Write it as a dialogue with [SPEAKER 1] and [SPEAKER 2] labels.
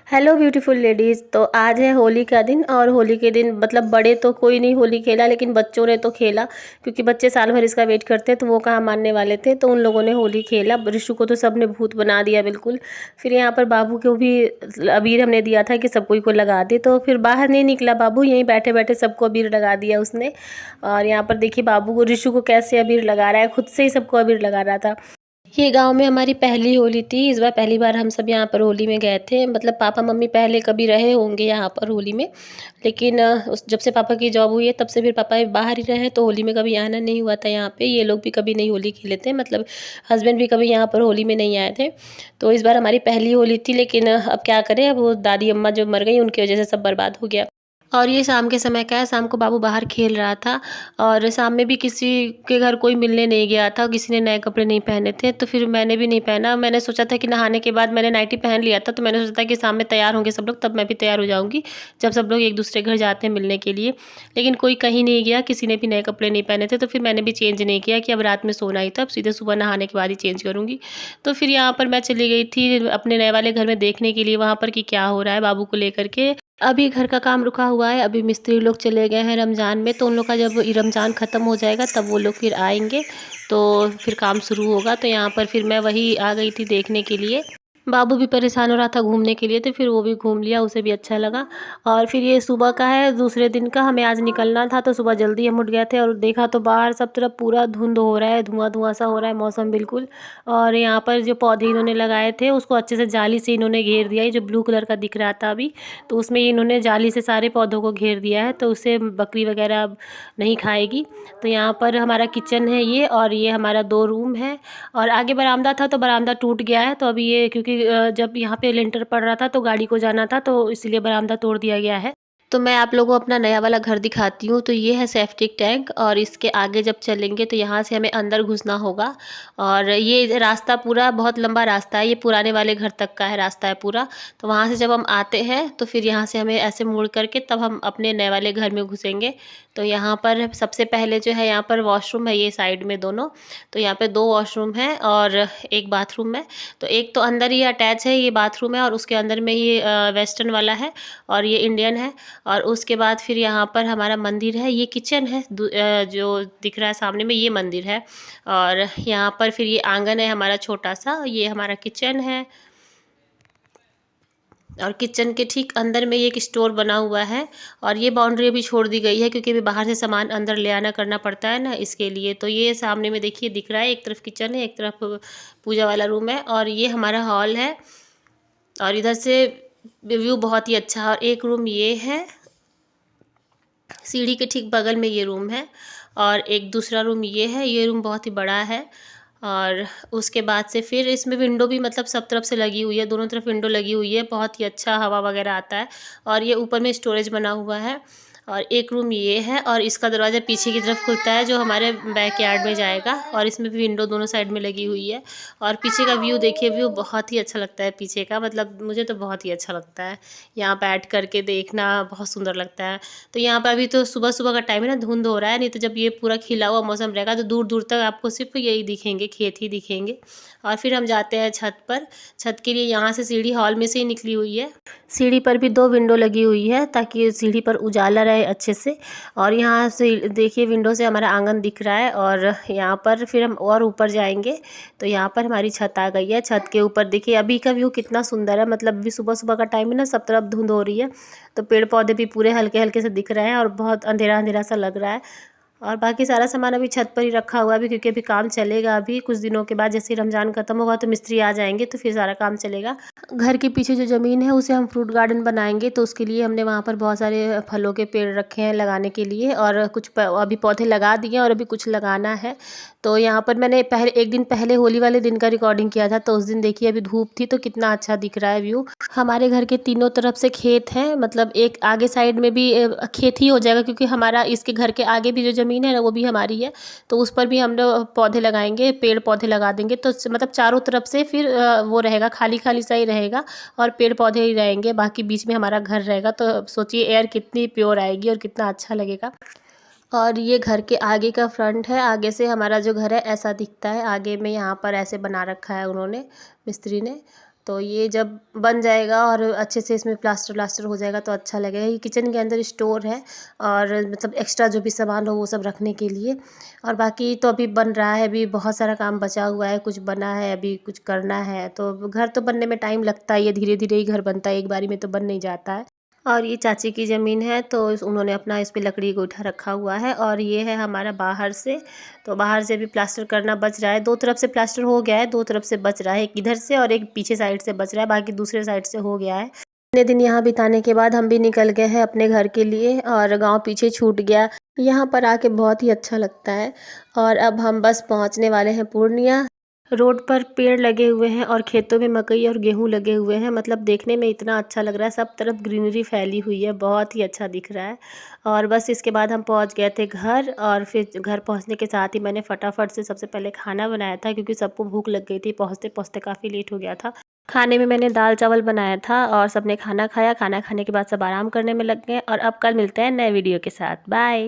[SPEAKER 1] Hello beautiful ladies. तो आज है होली का दिन और होली के दिन मतलब बड़े तो कोई नहीं होली खेला, लेकिन बच्चों ने तो खेला क्योंकि बच्चे साल भर इसका वेट करते हैं तो वो कहाँ मानने वाले थे। तो उन लोगों ने होली खेला। ऋषु को तो सबने भूत बना दिया बिल्कुल। फिर यहाँ पर बाबू को भी अबीर हमने दिया था कि सब कोई को लगा दे, तो फिर बाहर नहीं निकला बाबू, यहीं बैठे बैठे सबको अबीर लगा दिया उसने। और यहाँ पर देखिए बाबू को ऋषु को कैसे अबीर लगा रहा है, खुद से ही सबको अबीर लगा रहा था। ये गांव में हमारी पहली होली थी। इस बार पहली बार हम सब यहाँ पर होली में गए थे। मतलब पापा मम्मी पहले कभी रहे होंगे यहाँ पर होली में, लेकिन जब से पापा की जॉब हुई है तब से फिर पापा बाहर ही रहे, तो होली में कभी आना नहीं हुआ था यहाँ पे। ये लोग भी कभी नहीं होली खेले थे, मतलब हस्बैंड भी कभी यहाँ पर होली में नहीं आए थे। तो इस बार हमारी पहली होली थी, लेकिन अब क्या करें, अब वो दादी अम्मा जो मर गई उनकी वजह से सब बर्बाद हो गया। और ये शाम के समय का है। शाम को बाबू बाहर खेल रहा था और शाम में भी किसी के घर कोई मिलने नहीं गया था, किसी ने नए कपड़े नहीं पहने थे, तो फिर मैंने भी नहीं पहना। मैंने सोचा था कि नहाने के बाद मैंने नाइटी पहन लिया था, तो मैंने सोचा था कि शाम में तैयार होंगे सब लोग, तब मैं भी तैयार हो जाऊंगी जब सब लोग एक दूसरे घर जाते हैं मिलने के लिए। लेकिन कोई कहीं नहीं गया, किसी ने भी नए कपड़े नहीं पहने थे, तो फिर मैंने भी चेंज नहीं किया कि अब रात में सोना ही था, अब सीधे सुबह नहाने के बाद ही चेंज करूँगी। तो फिर यहाँ पर मैं चली गई थी अपने नए वाले घर में देखने के लिए वहाँ पर कि क्या हो रहा है बाबू को लेकर के। अभी घर का काम रुका हुआ है, अभी मिस्त्री लोग चले गए हैं रमज़ान में, तो उन लोग का जब रमज़ान ख़त्म हो जाएगा तब वो लोग फिर आएंगे, तो फिर काम शुरू होगा। तो यहाँ पर फिर मैं वही आ गई थी देखने के लिए। बाबू भी परेशान हो रहा था घूमने के लिए, तो फिर वो भी घूम लिया, उसे भी अच्छा लगा। और फिर ये सुबह का है, दूसरे दिन का, हमें आज निकलना था, तो सुबह जल्दी हम उठ गए थे और देखा तो बाहर सब तरफ पूरा धुंध हो रहा है, धुआं धुआं सा हो रहा है मौसम बिल्कुल। और यहाँ पर जो पौधे इन्होंने लगाए थे उसको अच्छे से जाली से इन्होंने घेर दिया है, जो ब्लू कलर का दिख रहा था अभी, तो उसमें इन्होंने जाली से सारे पौधों को घेर दिया है, तो उससे बकरी वगैरह अब नहीं खाएगी। तो यहाँ पर हमारा किचन है ये, और ये हमारा 2 रूम है। और आगे बरामदा था, तो बरामदा टूट गया है, तो अभी ये क्योंकि जब यहाँ पे लेंटर पड़ रहा था तो गाड़ी को जाना था, तो इसलिए बरामदा तोड़ दिया गया है। तो मैं आप लोगों को अपना नया वाला घर दिखाती हूँ। तो ये है सेफ्टिक टैंक, और इसके आगे जब चलेंगे तो यहाँ से हमें अंदर घुसना होगा। और ये रास्ता पूरा बहुत लंबा रास्ता है, ये पुराने वाले घर तक का है रास्ता है पूरा। तो वहाँ से जब हम आते हैं तो फिर यहाँ से हमें ऐसे मुड़ करके तब हम अपने नए वाले घर में घुसेंगे। तो यहाँ पर सबसे पहले जो है यहाँ पर वॉशरूम है, ये साइड में दोनों। तो यहाँ पे 2 वॉशरूम है और एक बाथरूम है। तो एक तो अंदर ही अटैच है ये बाथरूम है, और उसके अंदर में ये वेस्टर्न वाला है और ये इंडियन है। और उसके बाद फिर यहाँ पर हमारा मंदिर है, ये किचन है जो दिख रहा है सामने में, ये मंदिर है। और यहाँ पर फिर ये आंगन है हमारा छोटा सा, ये हमारा किचन है। और किचन के ठीक अंदर में ये एक स्टोर बना हुआ है। और ये बाउंड्री अभी छोड़ दी गई है क्योंकि अभी बाहर से सामान अंदर ले आना करना पड़ता है ना, इसके लिए। तो ये सामने में देखिए दिख रहा है, एक तरफ किचन है, एक तरफ पूजा वाला रूम है, और ये हमारा हॉल है। और इधर से व्यू बहुत ही अच्छा है। और एक रूम ये है, सीढ़ी के ठीक बगल में ये रूम है। और एक दूसरा रूम ये है, ये रूम बहुत ही बड़ा है। और उसके बाद से फिर इसमें विंडो भी मतलब सब तरफ से लगी हुई है, दोनों तरफ विंडो लगी हुई है, बहुत ही अच्छा हवा वगैरह आता है। और ये ऊपर में स्टोरेज बना हुआ है। और एक रूम ये है, और इसका दरवाज़ा पीछे की तरफ खुलता है जो हमारे बैक यार्ड में जाएगा। और इसमें भी विंडो दोनों साइड में लगी हुई है। और पीछे का व्यू देखिए, व्यू बहुत ही अच्छा लगता है पीछे का, मतलब मुझे तो बहुत ही अच्छा लगता है यहाँ बैठ करके देखना, बहुत सुंदर लगता है। तो यहाँ पर अभी तो सुबह सुबह का टाइम है ना, धुंध हो रहा है, नहीं तो जब ये पूरा खिला हुआ मौसम रहेगा तो दूर दूर तक आपको सिर्फ यही दिखेंगे, खेत ही दिखेंगे। और फिर हम जाते हैं छत पर। छत के लिए यहाँ से सीढ़ी हॉल में से ही निकली हुई है। सीढ़ी पर भी 2 विंडो लगी हुई है ताकि सीढ़ी पर उजाला रहे अच्छे से। और यहाँ से देखिए विंडो से हमारा आंगन दिख रहा है। और यहाँ पर फिर हम और ऊपर जाएंगे तो यहाँ पर हमारी छत आ गई है। छत के ऊपर देखिए अभी का व्यू कितना सुंदर है, मतलब अभी सुबह सुबह का टाइम है ना, सब तरफ धुंध हो रही है, तो पेड़ पौधे भी पूरे हल्के हल्के से दिख रहे हैं और बहुत अंधेरा अंधेरा सा लग रहा है। और बाकी सारा सामान अभी छत पर ही रखा हुआ है अभी, क्योंकि अभी काम चलेगा। अभी कुछ दिनों के बाद जैसे ही रमज़ान ख़त्म होगा तो मिस्त्री आ जाएंगे, तो फिर सारा काम चलेगा। घर के पीछे जो ज़मीन है उसे हम फ्रूट गार्डन बनाएंगे, तो उसके लिए हमने वहाँ पर बहुत सारे फलों के पेड़ रखे हैं लगाने के लिए। और कुछ अभी पौधे लगा दिए और अभी कुछ लगाना है। तो यहाँ पर मैंने पहले एक दिन पहले होली वाले दिन का रिकॉर्डिंग किया था, तो उस दिन देखिए अभी धूप थी तो कितना अच्छा दिख रहा है व्यू। हमारे घर के तीनों तरफ से खेत हैं, मतलब एक आगे साइड में भी खेत ही हो जाएगा, क्योंकि हमारा इसके घर के आगे भी जो ज़मीन है ना वो भी हमारी है। तो उस पर भी हम लोग पौधे लगाएंगे, पेड़ पौधे लगा देंगे, तो मतलब चारों तरफ से फिर वो रहेगा, खाली खाली सा ही रहेगा और पेड़ पौधे ही रहेंगे, बाकी बीच में हमारा घर रहेगा। तो सोचिए एयर कितनी प्योर आएगी और कितना अच्छा लगेगा। और ये घर के आगे का फ्रंट है, आगे से हमारा जो घर है ऐसा दिखता है, आगे में यहाँ पर ऐसे बना रखा है उन्होंने, मिस्त्री ने। तो ये जब बन जाएगा और अच्छे से इसमें प्लास्टर हो जाएगा तो अच्छा लगेगा। ये किचन के अंदर स्टोर है और मतलब एक्स्ट्रा जो भी सामान हो वो सब रखने के लिए। और बाकी तो अभी बन रहा है, अभी बहुत सारा काम बचा हुआ है, कुछ बना है, अभी कुछ करना है। तो घर तो बनने में टाइम लगता ही है, धीरे धीरे ही घर बनता है, एक बारी में तो बन नहीं जाता है। और ये चाची की ज़मीन है तो उन्होंने अपना इस पे लकड़ी गोईठा रखा हुआ है। और ये है हमारा बाहर से, तो बाहर से भी प्लास्टर करना बच रहा है। दो तरफ से प्लास्टर हो गया है, दो तरफ से बच रहा है, एक इधर से और एक पीछे साइड से बच रहा है, बाकी दूसरे साइड से हो गया है। इतने दिन यहाँ बिताने के बाद हम भी निकल गए हैं अपने घर के लिए और गांव पीछे छूट गया। यहाँ पर आके बहुत ही अच्छा लगता है। और अब हम बस पहुँचने वाले हैं पूर्णिया। रोड पर पेड़ लगे हुए हैं और खेतों में मकई और गेहूं लगे हुए हैं, मतलब देखने में इतना अच्छा लग रहा है, सब तरफ ग्रीनरी फैली हुई है, बहुत ही अच्छा दिख रहा है। और बस इसके बाद हम पहुंच गए थे घर और फिर घर पहुंचने के साथ ही मैंने फटाफट से सबसे पहले खाना बनाया था क्योंकि सबको भूख लग गई थी, पहुंचते पहुंचते काफ़ी लेट हो गया था। खाने में मैंने दाल चावल बनाया था और सबने खाना खाया। खाना खाने के बाद सब आराम करने में लग गए और अब कल मिलते हैं नए वीडियो के साथ। बाय।